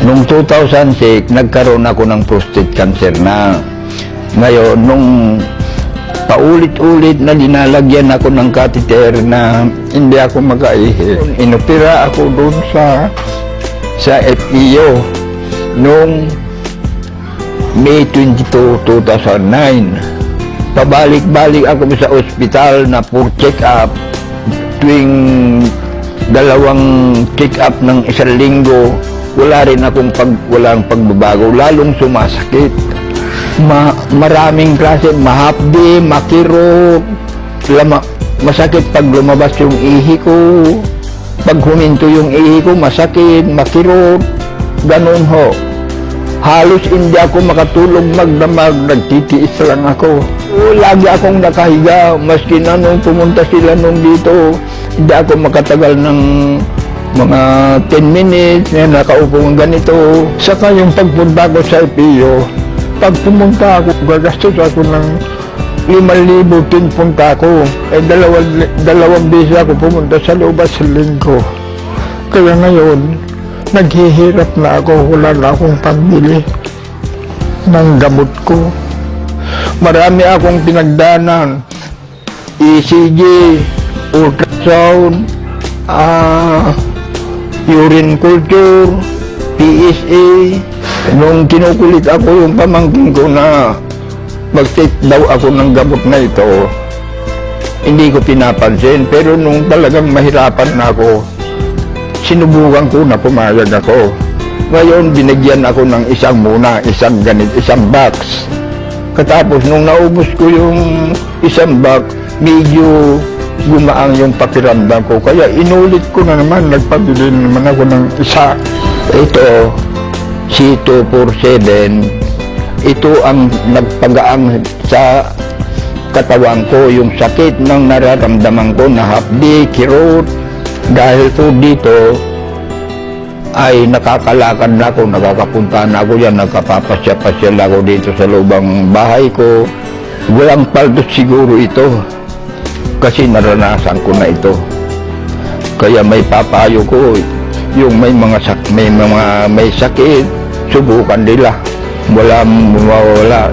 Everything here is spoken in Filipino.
Noong 2006, nagkaroon ako ng prostate cancer na. Ngayon, nung paulit-ulit na linalagyan ako ng catheter na hindi ako makaihi, inopera ako doon sa FEO noong May 22, 2009. Pabalik-balik ako sa ospital na for check-up. Tuwing dalawang check-up ng isang linggo, wala rin akong walang pagbabago, lalong sumasakit. Maraming klase, mahapdi, makirot, masakit pag lumabas yung ihi ko, pag huminto yung ihi ko, masakit, makirot, ganun ho. Halos hindi ako makatulog magdamag, nagtitiis lang ako. Lagi akong nakahiga, maski na nung pumunta sila nung dito, hindi ako makatagal ng mga 10 minutes na nakaupo ng ganito. Saka yung pagpunta ko sa FEO, pag pumunta ako, gagastos ako ng 5,000 pinpunta ko. Dalawang beses ako pumunta sa loob sa linggo. Kaya ngayon, naghihirap na ako, wala na akong pambili ng gamot ko. Marami akong pinagdanan, ECG, ultrasound, urine culture, PSA. Nung kinukulit ako yung pamangkin ko na mag-take daw ako ng gamot na ito, hindi ko pinapansin. Pero nung talagang mahirapan na ako, sinubukan ko na pumayag ako. Ngayon, binigyan ako ng isang box. Katapos, nung naubos ko yung isang box, medyo gumaang yung pakiramdam ko. Kaya inulit ko na naman, nagpabili naman ako ng isa. Ito, C247, ito ang nagpagaang sa katawan ko, yung sakit ng nararamdaman ko na hapdi, kirot. Dahil po dito ay nakakalakad na ako, nakakapunta na ako yan, nakapapasya-pasya ako dito sa lubang bahay ko. Walang paldos siguro ito kasi naranasan ko na ito. Kaya may papayo ko, yung may sakit, subukan nila, wala mawawala.